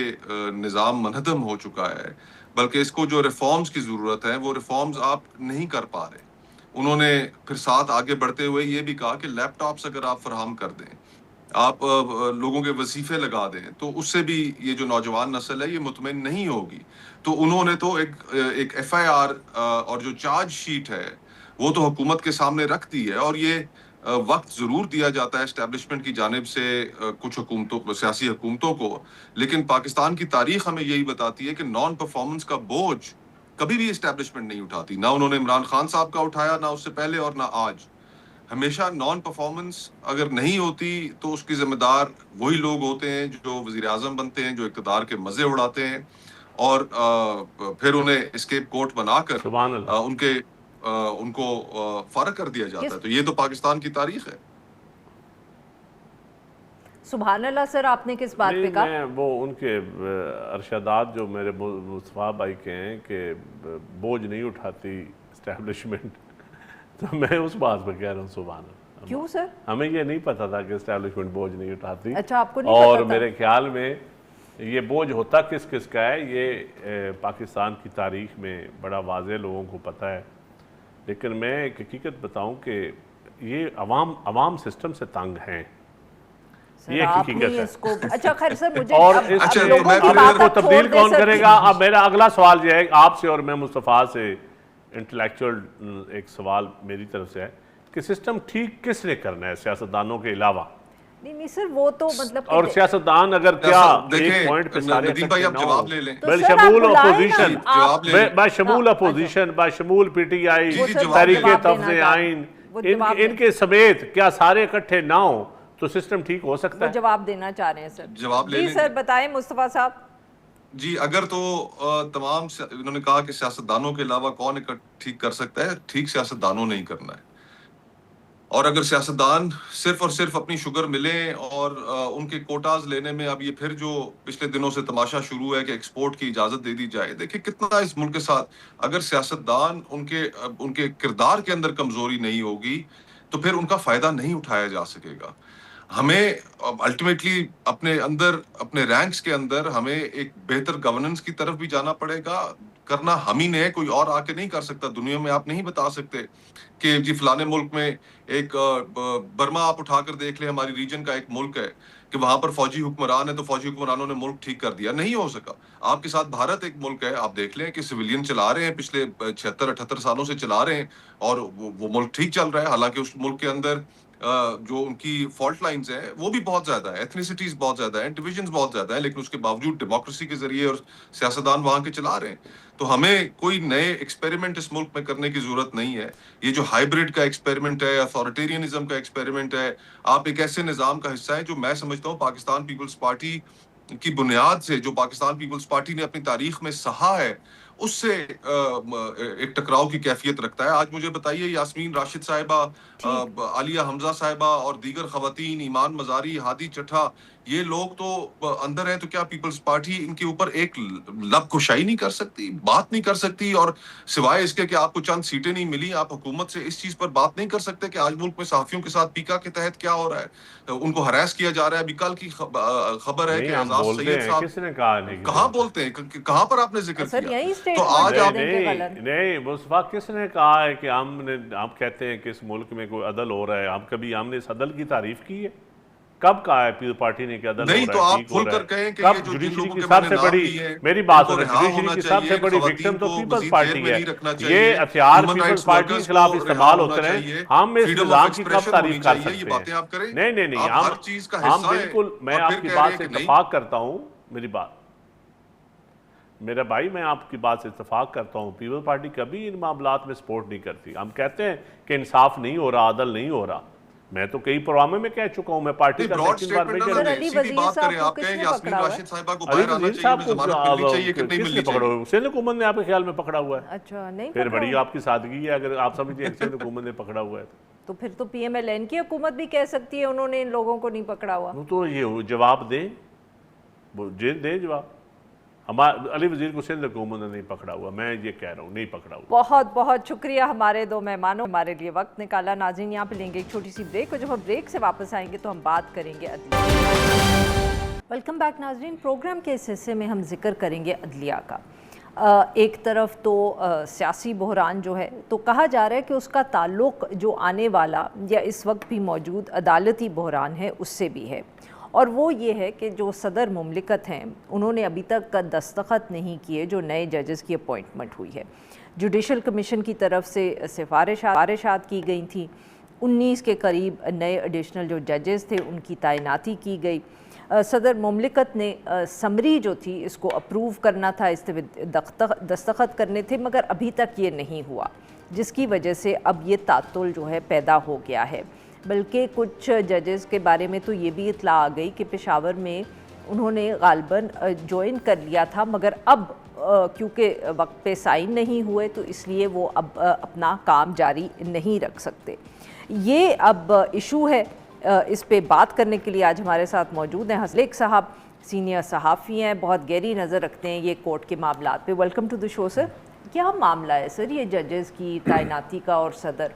[SPEAKER 3] निज़ाम मनहदम हो चुका है, बल्कि इसको जो रिफॉर्म्स की ज़रूरत है वो रिफॉर्म्स आप नहीं कर पा रहे। उन्होंने फिर साथ आगे बढ़ते हुए ये भी कहा कि लैपटॉप्स अगर आप फराहम कर दें, आप लोगों के वजीफे लगा दें, तो उससे भी ये जो नौजवान नस्ल है ये मुतमईन नहीं होगी। तो उन्होंने तो एक FIR और जो चार्ज शीट है वो तो हुकूमत के सामने रख दी है, और ये वक्त जरूर दिया जाता है एस्टेब्लिशमेंट की जानिब से कुछ हुकूमतों, सियासी हुकूमतों को, लेकिन पाकिस्तान की तारीख हमें यही बताती है कि नॉन परफॉर्मेंस का बोझ कभी भी एस्टेब्लिशमेंट नहीं उठाती। ना उन्होंने इमरान खान साहब का उठाया, ना उससे पहले और ना आज। हमेशा नॉन परफॉर्मेंस अगर नहीं होती तो उसकी जिम्मेदार वही लोग होते हैं जो वजीर आजम बनते हैं, जो इक़्तिदार के मजे उड़ाते हैं और फिर उन्हें एस्केप कोर्ट बनाकर उनको फर्क कर दिया जाता है। तो ये तो पाकिस्तान की तारीख है।
[SPEAKER 1] सुभान अल्लाह सर, आपने किस बात पे कहा?
[SPEAKER 2] मैं वो उनके अरशदात जो मेरे मुस्तफा भाई के हैं कि बोझ नहीं उठाती एस्टेब्लिशमेंट, तो मैं उस बात पर कह रहा हूँ सुभान अल्लाह।
[SPEAKER 1] क्यों सर?
[SPEAKER 2] हमें ये नहीं पता था कि एस्टेब्लिशमेंट बोझ नहीं उठाती।
[SPEAKER 1] अच्छा, आपको नहीं
[SPEAKER 2] और
[SPEAKER 1] पता था?
[SPEAKER 2] मेरे ख्याल में ये बोझ होता किस किस का है, ये पाकिस्तान की तारीख में बड़ा वाज़ेह लोगों को पता है। लेकिन मैं एक हकीकत बताऊं कि ये अवाम सिस्टम से तंग हैं, ये हकीकत है।
[SPEAKER 1] इसको अच्छा खैर सर, मुझे
[SPEAKER 2] और
[SPEAKER 1] अब
[SPEAKER 3] अच्छा,
[SPEAKER 1] लोगों
[SPEAKER 3] मैं
[SPEAKER 1] की
[SPEAKER 3] फिर
[SPEAKER 1] बात
[SPEAKER 2] इसको
[SPEAKER 1] अब छोड़
[SPEAKER 2] तब्दील
[SPEAKER 1] दे
[SPEAKER 2] कौन
[SPEAKER 1] सर।
[SPEAKER 2] करेगा? अब मेरा अगला सवाल ये है आपसे, और मैं मुस्तफ़ा से इंटेलेक्चुअल एक सवाल मेरी तरफ से है कि सिस्टम ठीक किसने करना है सियासतदानों के अलावा?
[SPEAKER 1] नहीं सर, वो तो मतलब
[SPEAKER 2] और सियासतदान अगर क्या एक पॉइंट पे सारे
[SPEAKER 3] नदीम भाई आप जवाब ले लें।
[SPEAKER 1] तो
[SPEAKER 2] बल
[SPEAKER 1] सर, आप
[SPEAKER 2] शमूल
[SPEAKER 1] बुलाएं ना,
[SPEAKER 2] अपोजिशन,
[SPEAKER 3] जवाब ले लें।
[SPEAKER 2] बाशमूल अपोजिशन, बाशमूल पीटीआई,
[SPEAKER 3] जी, जवाब
[SPEAKER 2] तहरीके
[SPEAKER 1] जवाब देना
[SPEAKER 2] तफ्ज़े
[SPEAKER 1] चाह-
[SPEAKER 2] आइन,
[SPEAKER 1] वो जवाब
[SPEAKER 2] इनके समेत क्या सारे इकट्ठे ना हो तो सिस्टम ठीक हो सकता
[SPEAKER 1] वो
[SPEAKER 2] है?
[SPEAKER 1] जवाब देना चाह रहे हैं सर।
[SPEAKER 3] जवाब ले
[SPEAKER 1] जी
[SPEAKER 3] लें।
[SPEAKER 1] सर, बताएं मुस्तफा साहब।
[SPEAKER 3] जी, अगर तो इन्होंने कहा कि सियासतदानों के अलावा कौन ठीक कर सकता है, ठीक सियासतदानों ने ही करना है। और अगर सियासतदान सिर्फ और सिर्फ अपनी शुगर मिले और उनके कोटाज लेने में, अब ये फिर जो पिछले दिनों से तमाशा शुरू है कि एक्सपोर्ट की इजाजत दे दी जाए, देखिए कितना इस मुल्क के साथ अगर सियासतदान उनके किरदार के अंदर कमजोरी नहीं होगी तो फिर उनका फायदा नहीं उठाया जा सकेगा। हमें अल्टीमेटली अपने अंदर, अपने रैंक्स के अंदर हमें एक बेहतर गवर्नेंस की तरफ भी जाना पड़ेगा। करना हम ही ने, कोई और आके नहीं कर सकता। दुनिया में आप नहीं बता सकते कि जी फलाने मुल्क में एक बर्मा आप उठाकर देख ले, हमारी रीजन का एक मुल्क है कि वहां पर फौजी हुक्मरान है तो फौजी हुक्मरानों ने मुल्क ठीक कर दिया। नहीं हो सका। आपके साथ भारत एक मुल्क है, आप देख लें कि सिविलियन चला रहे हैं, पिछले 76-78 सालों से चला रहे हैं और वो मुल्क ठीक चल रहा है। हालांकि उस मुल्क के अंदर जो उनकी फॉल्ट लाइंस हैं वो भी बहुत ज्यादा है, एथनिसिटीज बहुत ज्यादा है, डिविजन्स बहुत ज्यादा है, लेकिन उसके बावजूद डेमोक्रेसी के जरिए और सियासतदान वहां के चला रहे हैं। तो हमें कोई नए एक्सपेरिमेंट इस मुल्क में करने की जरूरत नहीं है। ये जो हाइब्रिड का एक्सपेरिमेंट है, अथॉरिटेरियनिज्म का एक्सपेरिमेंट है, आप एक ऐसे निजाम का हिस्सा है जो मैं समझता हूँ पाकिस्तान पीपल्स पार्टी की बुनियाद से, जो पाकिस्तान पीपल्स पार्टी ने अपनी तारीख में सहा है, उससे एक टकराव की कैफियत रखता है। आज मुझे बताइए, यास्मीन राशिद साहिबा, आलिया हमजा साहिबा और दीगर खवातीन, ईमान मजारी, हादी चट्ठा, ये लोग तो अंदर हैं, तो क्या पीपल्स पार्टी इनके ऊपर एक लब कुशाई नहीं कर सकती, बात नहीं कर सकती? और सिवाय इसके कि आपको चंद सीटें नहीं मिली, आप हुकूमत से इस चीज पर बात नहीं कर सकते कि आज मुल्क में सहाफियों के साथ पीका के तहत क्या हो रहा है, उनको हरास किया जा रहा है। अभी कल की खबर है कि एजाज सैयद साहब,
[SPEAKER 2] किसने कहा नहीं?
[SPEAKER 3] कहाँ बोलते हैं, कहाँ पर आपने जिक्र
[SPEAKER 1] सर
[SPEAKER 3] किया?
[SPEAKER 1] यही
[SPEAKER 3] तो आज आप
[SPEAKER 2] नहीं मुस्तफा, किसने कहा है कि हम कहते हैं कि इस मुल्क में कोई अदल हो रहा है? हमने इस अदल की तारीफ की है? कब कहा है पीपल्स पार्टी ने कि अदल
[SPEAKER 3] नहीं,
[SPEAKER 2] हो
[SPEAKER 3] तो
[SPEAKER 2] रहा है,
[SPEAKER 3] आप
[SPEAKER 2] ठीक हो रहा
[SPEAKER 3] खुलकर
[SPEAKER 2] है?
[SPEAKER 3] कहें कि
[SPEAKER 2] कब
[SPEAKER 3] ये जो
[SPEAKER 2] जुडिशरी की
[SPEAKER 3] के
[SPEAKER 2] सबसे
[SPEAKER 3] नाम
[SPEAKER 2] बड़ी,
[SPEAKER 3] लिए हैं,
[SPEAKER 2] मेरी बात
[SPEAKER 3] उनको
[SPEAKER 2] सुनो,
[SPEAKER 3] रिहा
[SPEAKER 2] जुडिशरी
[SPEAKER 3] होना
[SPEAKER 2] की
[SPEAKER 3] चाहिए,
[SPEAKER 2] सबसे बड़ी
[SPEAKER 3] खवातीन
[SPEAKER 2] विक्टिम तो
[SPEAKER 3] को
[SPEAKER 2] पीपल्स
[SPEAKER 3] मजीद
[SPEAKER 2] पार्टी
[SPEAKER 3] जेल में
[SPEAKER 2] है।
[SPEAKER 3] नहीं रखना
[SPEAKER 2] ये
[SPEAKER 3] चाहिए,
[SPEAKER 2] हथियार
[SPEAKER 3] ह्यूमन
[SPEAKER 2] पीपल्स
[SPEAKER 3] राइट्स
[SPEAKER 2] पार्टी के
[SPEAKER 3] वर्कर्स
[SPEAKER 2] खिलाफ
[SPEAKER 3] को
[SPEAKER 2] इस्तेमाल
[SPEAKER 3] रिहा
[SPEAKER 2] होते
[SPEAKER 3] होना
[SPEAKER 2] रहे।
[SPEAKER 3] चाहिए,
[SPEAKER 2] हम इस
[SPEAKER 3] फ्रीडम ऑफ
[SPEAKER 2] निजाम की कब
[SPEAKER 3] एक्सप्रेशन
[SPEAKER 2] तारीफ
[SPEAKER 3] होनी
[SPEAKER 2] कर
[SPEAKER 3] चाहिए। ये
[SPEAKER 2] सकते
[SPEAKER 3] बातें आप
[SPEAKER 2] हैं?
[SPEAKER 3] करें,
[SPEAKER 2] नहीं,
[SPEAKER 3] आप हर चीज का
[SPEAKER 2] हम
[SPEAKER 3] हिस्सा है
[SPEAKER 2] बिल्कुल, मैं
[SPEAKER 3] और फिर
[SPEAKER 2] आपकी
[SPEAKER 3] कह
[SPEAKER 2] बात
[SPEAKER 3] रहे
[SPEAKER 2] से
[SPEAKER 3] हैं कि नहीं।
[SPEAKER 2] इत्तेफाक करता हूँ। मेरी बात, मेरा भाई, मैं आपकी बात से इत्तेफाक करता हूँ। पीपल्स पार्टी कभी इन मामलात में सपोर्ट नहीं करती। हम कहते हैं कि इंसाफ नहीं हो रहा, अदल नहीं हो रहा। मैं तो कई प्रोग्राम में कह चुका हूँ, मैं पार्टी का
[SPEAKER 3] ब्रॉड
[SPEAKER 2] सेकंड बार
[SPEAKER 3] स्टेटमेंट
[SPEAKER 2] मेजर
[SPEAKER 3] ना
[SPEAKER 1] सर,
[SPEAKER 3] दें,
[SPEAKER 1] अली
[SPEAKER 3] सीधी
[SPEAKER 1] वजीर
[SPEAKER 3] बात
[SPEAKER 1] साहब
[SPEAKER 3] करें।
[SPEAKER 1] को
[SPEAKER 3] आप कहें
[SPEAKER 1] किसने
[SPEAKER 3] यास्मीन
[SPEAKER 1] पकड़ा हुआ है?
[SPEAKER 3] राशिद साहिबा को
[SPEAKER 2] अली
[SPEAKER 3] बाहर आना
[SPEAKER 2] वजीर
[SPEAKER 3] चाहिए,
[SPEAKER 2] साहब
[SPEAKER 3] उन्हें जमानत मिलनी चाहिए कि नहीं
[SPEAKER 2] किसने
[SPEAKER 3] मिलनी
[SPEAKER 2] पकड़ा
[SPEAKER 3] चाहिए?
[SPEAKER 2] हुआ? हुसैन हुकूमत ने आपके ख्याल में पकड़ा हुआ है?
[SPEAKER 1] अच्छा, नहीं
[SPEAKER 2] फिर
[SPEAKER 1] पकड़ा
[SPEAKER 2] बड़ी
[SPEAKER 1] हुआ।
[SPEAKER 2] आपकी सादगी है अगर आप समझिए हुसैन हुकूमत ने पकड़ा हुआ है
[SPEAKER 1] तो फिर तो PMLN की हुकूमत भी कह सकती है उन्होंने इन लोगों को नहीं पकड़ा हुआ।
[SPEAKER 2] तो ये जवाब दें, दें जवाब। हमारे अली वजीर को सिंध हुकूमत ने नहीं पकड़ा हुआ, मैं ये कह रहा हूँ, नहीं पकड़ा हुआ।
[SPEAKER 1] बहुत बहुत शुक्रिया हमारे दो मेहमानों, हमारे लिए वक्त निकाला। नाज़रीन, यहाँ पे लेंगे एक छोटी सी ब्रेक, और जब हम ब्रेक से वापस आएंगे तो हम बात करेंगे अदलिया। वेलकम बैक नाज़रीन। प्रोग्राम के इस हिस्से में हम जिक्र करेंगे अदलिया का। एक तरफ तो सियासी बहरान जो है, तो कहा जा रहा है कि उसका ताल्लुक़ जो आने वाला या इस वक्त भी मौजूद अदालती बहरान है उससे भी है, और वो ये है कि जो सदर मुमलिकत हैं उन्होंने अभी तक दस्तखत नहीं किए जो नए जजेस की अपॉइंटमेंट हुई है। जुडिशल कमीशन की तरफ से सिफारिशात की गई थी। 19 के करीब नए एडिशनल जो जजेस थे उनकी तैनाती की गई। सदर मुमलिकत ने समरी जो थी इसको अप्रूव करना था, इस दस्तखत करने थे, मगर अभी तक ये नहीं हुआ, जिसकी वजह से अब ये तातुल जो है पैदा हो गया है। बल्कि कुछ जजेस के बारे में तो ये भी इत्तला आ गई कि पेशावर में उन्होंने गालबन ज्वाइन कर लिया था, मगर अब क्योंकि वक्त पे साइन नहीं हुए तो इसलिए वो अब अपना काम जारी नहीं रख सकते। ये अब इशू है। इस पे बात करने के लिए आज हमारे साथ मौजूद हैं हसलेक साहब, सीनियर सहाफ़ी हैं, बहुत गहरी नज़र रखते हैं ये कोर्ट के मामलात पे। Welcome to the show sir. क्या मामला है सर ये जजेस की तैनाती का और सदर?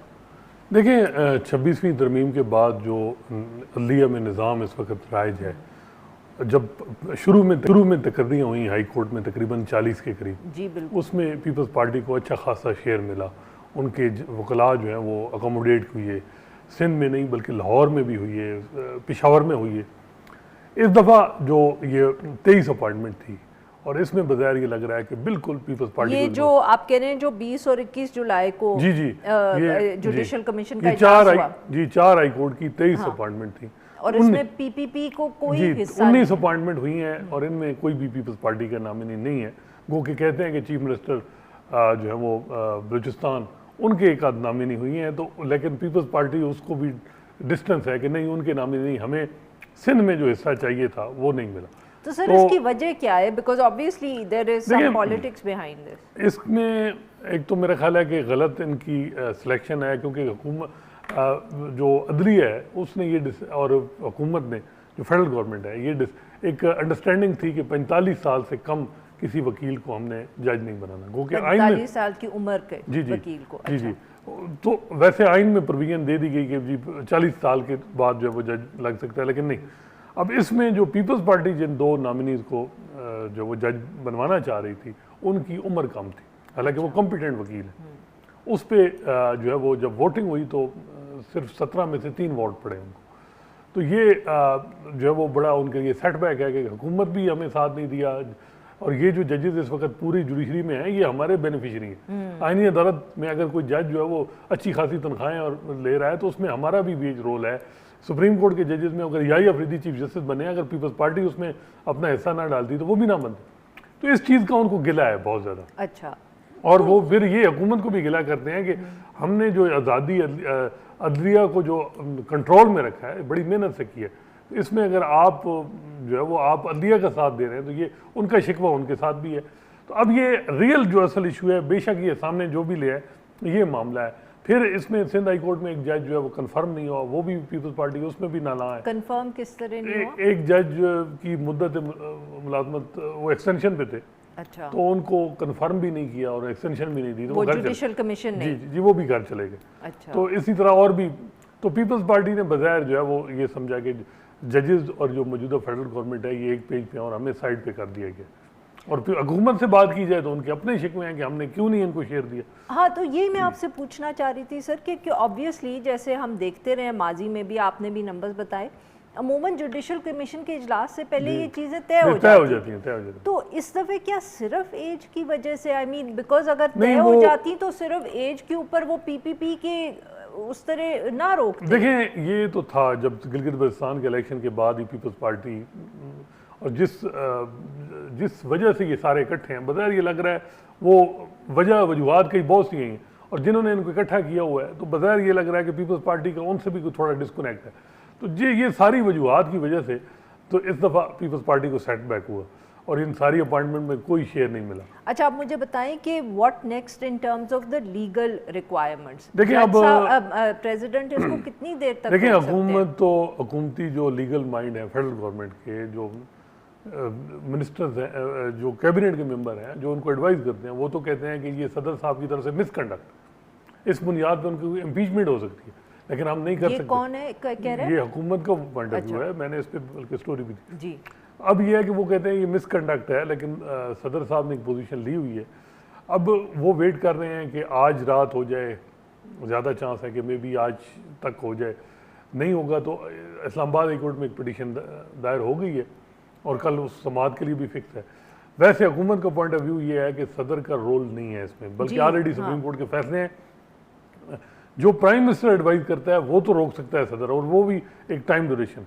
[SPEAKER 4] देखिए, 26वीं तरमीम के बाद जो अदलिया में निज़ाम इस वक्त राइज है, जब शुरू में तकर्रियाँ हुई हाई कोर्ट में तकरीबन 40 के करीब,
[SPEAKER 1] जी बिल्कुल,
[SPEAKER 4] उसमें पीपल्स पार्टी को अच्छा खासा शेयर मिला। उनके वकला जो हैं वो अकोमोडेट हुई है। सिंध में नहीं बल्कि लाहौर में भी हुई है, पेशावर में हुई है। इस दफ़ा जो ये 23 अपॉइंटमेंट थी, और इसमें बज़ाहिर ये लग रहा है कि बिल्कुल पीपल्स पार्टी
[SPEAKER 1] ये जो आप कह रहे हैं जो 20 और 21 जुलाई को
[SPEAKER 4] जी ये
[SPEAKER 1] जुडिशल कमीशन का
[SPEAKER 4] ये
[SPEAKER 1] इजलास हुआ।
[SPEAKER 4] 4 हाई कोर्ट की 23 अपॉइंटमेंट थी,
[SPEAKER 1] और इसमें पीपीपी को कोई
[SPEAKER 4] जी
[SPEAKER 1] हिस्सा
[SPEAKER 4] 19 अपॉइंटमेंट हुई हैं और इनमें कोई भी पीपल्स पार्टी का नामिनी नहीं है। गो के कहते हैं कि चीफ मिनिस्टर जो है वो बलूचिस्तान उनके एक आध नामिनी हुई हैं, तो लेकिन पीपल्स पार्टी उसको भी डिस्टेंस है कि नहीं उनके नामिनी नहीं, हमें सिंध में जो हिस्सा चाहिए था वो नहीं मिला।
[SPEAKER 1] तो सर इसकी वजह क्या है? Because obviously there is some politics behind this.
[SPEAKER 4] इसमें एक तो मेरा ख्याल है कि गलत इनकी सिलेक्शन है, क्योंकि हुकूमत जो अदलिया है उसने ये और हुकूमत ने जो फेडरल गवर्नमेंट है ये एक अंडरस्टैंडिंग थी कि 45 साल से कम किसी वकील को हमने जज नहीं बनाना। गो के आइन में
[SPEAKER 1] 45 साल की उम्र के वकील को।
[SPEAKER 4] जी जी, तो वैसे आइन में प्रोविजन दे दी गई कि जी 40 साल के बाद जो है वो जज लग सकता है, लेकिन नहीं। अब इसमें जो पीपल्स पार्टी जिन दो नॉमिनीज को जो वो जज बनवाना चाह रही थी उनकी उम्र कम थी, हालांकि वो कॉम्पिटेंट वकील है। उस पर जो है वो जब वोटिंग हुई तो सिर्फ 17 में से 3 वोट पड़े उनको। तो ये जो है वो बड़ा उनके लिए सेटबैक है कि हुकूमत भी हमें साथ नहीं दिया, और ये जो जजेस इस वक्त पूरी जुडिशरी में हैं ये हमारे बेनिफिशरी हैं। आईनी अदालत में अगर कोई जज जो है वो अच्छी खासी तनख्वाहें और ले रहा है तो उसमें हमारा भी बेज रोल है। सुप्रीम कोर्ट के जजेस में अगर याही अफरीदी चीफ जस्टिस बने, अगर पीपल्स पार्टी उसमें अपना हिस्सा ना डालती तो वो भी ना बनते। तो इस चीज़ का उनको गिला है बहुत ज़्यादा।
[SPEAKER 1] अच्छा,
[SPEAKER 4] और वो फिर ये हुकूमत को भी गिला करते हैं कि हमने जो आज़ादी अदलिया को जो कंट्रोल में रखा है बड़ी मेहनत से की है, तो इसमें अगर आप जो है वो आप अदलिया का साथ दे रहे हैं तो ये उनका शिकवा उनके साथ भी है। तो अब ये रियल जो असल इशू है, बेशक ये सामने जो भी ले है ये मामला है। फिर इसमें सिंध हाई कोर्ट में एक जज जो है वो कंफर्म नहीं हुआ, वो भी पीपल्स पार्टी उसमें भी नाला है।
[SPEAKER 1] कंफर्म किस तरह नहीं हुआ?
[SPEAKER 4] एक जज की मुद्दत मुलाजमत वो एक्सटेंशन पे थे,
[SPEAKER 1] अच्छा,
[SPEAKER 4] तो उनको कंफर्म भी नहीं किया और एक्सटेंशन भी नहीं दी, तो
[SPEAKER 1] वो
[SPEAKER 4] घर
[SPEAKER 1] जुडिशियल कमीशन ने।
[SPEAKER 4] जी वो भी घर चले गए।
[SPEAKER 1] अच्छा,
[SPEAKER 4] तो इसी तरह और भी, तो पीपल्स पार्टी ने बज़ाहिर जो है वो ये समझा कि जजेस और जो मौजूदा फेडरल गवर्नमेंट है ये एक पेज पे और हमें साइड पे कर दिया गया। और फिर हुकूमत से बात की जाए तो उनके अपने शिकवे हैं कि हमने क्यों नहीं इनको शेयर दिया।
[SPEAKER 1] हाँ, तो यही मैं आपसे पूछना चाह रही थी सर कि ऑब्वियसली जैसे हम देखते रहे माजी में भी, आपने भी नंबर्स बताए, अमूमन जुडिशियल कमीशन के इजलास से पहले ये चीज़ें तय हो जाती हैं। तो इस दफ़े क्या सिर्फ एज की वजह से, आई मीन बिकॉज अगर तय हो जाती तो सिर्फ एज के ऊपर वो पीपीपी के उस तरह ना रोकते?
[SPEAKER 4] देखें ये तो था जब गिलगित बल्तिस्तान के इलेक्शन के बाद ही पीपल्स पार्टी और जिस वजह से ये सारे इकट्ठे हैं, बज़ाहिर ये लग रहा है वो वजूहात कई बहुत सी हैं, और जिन्होंने इनको इकट्ठा किया हुआ है तो बज़ाहिर ये लग रहा है कि पीपल्स पार्टी का उनसे भी कुछ थोड़ा डिस्कनेक्ट है। तो ये सारी वजूहात की वजह से तो इस दफ़ा पीपल्स पार्टी को सेटबैक हुआ और इन सारी अपॉइंटमेंट में कोई शेयर नहीं मिला।
[SPEAKER 1] अच्छा, आप मुझे बताएं कि what next in terms of the legal requirements?
[SPEAKER 4] देखिए अब
[SPEAKER 1] प्रेसिडेंट इसको कितनी देर तक
[SPEAKER 4] देखिए हुकूमत तो हुकूमती जो लीगल माइंड है फेडरल गवर्नमेंट के, जो मिनिस्टर्स हैं, जो कैबिनेट के मेंबर हैं, जो उनको एडवाइस करते हैं, वो तो कहते हैं कि ये सदर साहब की तरफ से मिसकंडक्ट, इस बुनियाद पर उनकी इम्पीचमेंट हो सकती है, लेकिन हम नहीं कर सकते।
[SPEAKER 1] कौन है कह रहे हैं?
[SPEAKER 4] ये हुकूमत का पॉइंट ऑफ व्यू है, मैंने इस पर बल्कि स्टोरी भी दी
[SPEAKER 1] जी।
[SPEAKER 4] अब ये है कि वो कहते हैं ये मिसकंडक्ट है, लेकिन सदर साहब ने एक पोजीशन ली हुई है। अब वो वेट कर रहे हैं कि आज रात हो जाए, ज़्यादा चांस है कि मे बी आज तक हो जाए, नहीं होगा तो इस्लामाबाद हाई कोर्ट में एक पिटीशन दायर हो गई है और कल उस समाअत के लिए भी फिक्स है। वैसे हुकूमत का पॉइंट ऑफ व्यू ये है कि सदर का रोल नहीं है इसमें, बल्कि ऑलरेडी सुप्रीम कोर्ट के फैसले हैं। जो प्राइम मिनिस्टर एडवाइस करता है वो तो रोक सकता है सदर, और वो भी एक टाइम ड्यूरेशन।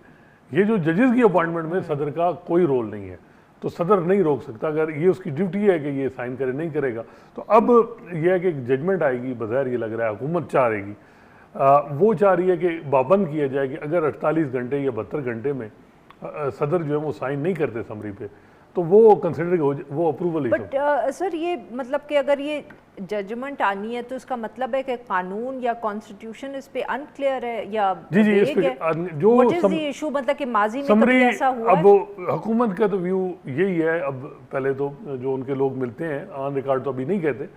[SPEAKER 4] ये जो जजेस की अपॉइंटमेंट में सदर का कोई रोल नहीं है, तो सदर नहीं रोक सकता। अगर ये उसकी ड्यूटी है कि ये साइन करे, नहीं करेगा तो अब यह है कि एक जजमेंट आएगी, बज़ाहिर ये लग रहा है हुकूमत चाह रहेगी, वो चाह रही है कि पाबंद किया जाए कि अगर 48 घंटे या 72 घंटे में सदर जो है वो साइन नहीं करते समरी पे तो वो कंसिडर वो अप्रूवल।
[SPEAKER 1] बट सर ये मतलब कि अगर ये जजमेंट आनी है तो इसका मतलब है कि कानून या कॉन्स्टिट्यूशन इस पे अनक्लियर है या
[SPEAKER 4] जी इस पे जो
[SPEAKER 1] व्हाट इज द इशू, मतलब कि माजी में कभी ऐसा हुआ है?
[SPEAKER 4] अब हुकूमत का तो व्यू यही है। अब पहले तो जो उनके लोग मिलते हैं ऑन रिकॉर्ड तो अभी नहीं कहते,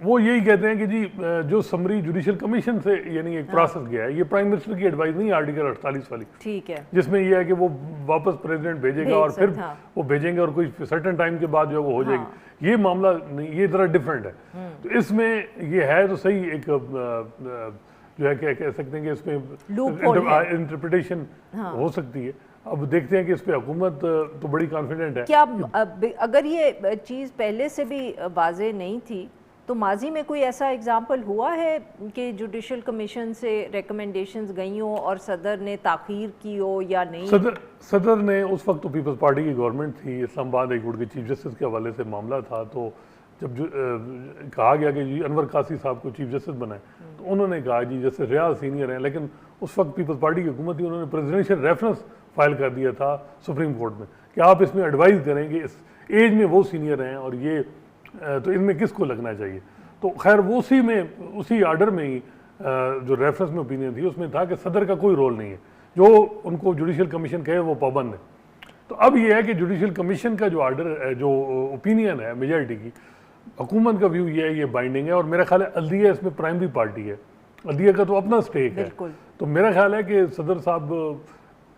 [SPEAKER 4] वो यही कहते हैं कि जी जो समरी जुडिशियल कमीशन से यानी एक प्रोसेस गया है, ये प्राइम मिनिस्टर की एडवाइस नहीं, आर्टिकल 48 वाली, ठीक है, जिसमें ये है कि वो वापस प्रेसिडेंट भेजेगा और फिर वो भेजेंगे और कोई सर्टेन टाइम के बाद जो है वो हो जाएगी। ये मामला नहीं, ये जरा डिफरेंट है। तो इसमें ये है तो सही, एक जो है कह सकते हैं कि इसमें इंटरप्रिटेशन हो सकती है। अब देखते हैं कि इस पे हुकूमत तो बड़ी कॉन्फिडेंट है।
[SPEAKER 1] क्या अगर ये चीज़ पहले से भी वाज़ेह नहीं थी तो माजी में कोई ऐसा एग्जाम्पल हुआ है कि जुडिशल कमीशन से रिकमेंडेशंस गई हो और सदर ने ताख़ीर की हो या नहीं?
[SPEAKER 4] सदर ने उस वक्त तो पीपल्स पार्टी की गवर्नमेंट थी, इस्लामाबाद हाई कोर्ट के चीफ जस्टिस के हवाले से मामला था, तो जब कहा गया कि जी अनवर कासी साहब को चीफ जस्टिस बनाए, तो उन्होंने कहा जी जैसे रियाज सीनियर हैं, लेकिन उस वक्त पीपल्स पार्टी की हुकूमत थी, उन्होंने प्रेसिडेंशियल रेफरेंस फाइल कर दिया था सुप्रीम कोर्ट में कि आप इसमें एडवाइस करें कि इस एज में वो सीनियर हैं और ये तो इनमें किसको लगना चाहिए। तो खैर वो उसी आर्डर में ही जो रेफरेंस में ओपिनियन थी उसमें था कि सदर का कोई रोल नहीं है, जो उनको जुडिशल कमीशन कहे वो पाबंद है। तो अब ये है कि जुडिशल कमीशन का जो आर्डर जो ओपिनियन है मेजॉरिटी की, हुकूमत का व्यू ये है ये बाइंडिंग है, और मेरा ख्याल है अदलिया इसमें प्राइमरी पार्टी है, अदलिया का तो अपना स्टेक है। तो मेरा ख्याल है कि सदर साहब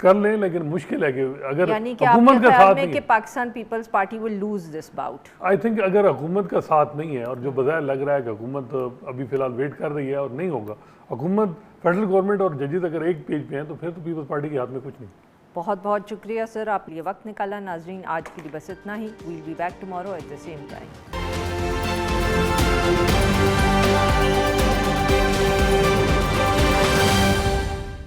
[SPEAKER 4] कर लें, लेकिन मुश्किल है कि अगर हुकूमत का साथ नहीं,
[SPEAKER 1] कि Pakistan Peoples Party will lose this bout.
[SPEAKER 4] I think अगर हुकूमत का साथ नहीं है, और जो बजाय लग रहा है कि हुकूमत अभी फिलहाल वेट कर रही है और नहीं होगा, हुकूमत फेडरल गवर्नमेंट और जजेस अगर एक पेज पे हैं तो फिर तो पीपल्स पार्टी के हाथ में कुछ नहीं।
[SPEAKER 1] बहुत बहुत शुक्रिया सर, आप ये वक्त निकाला। नाजरीन आज के लिए बस इतना ही। We'll be back tomorrow at the same time.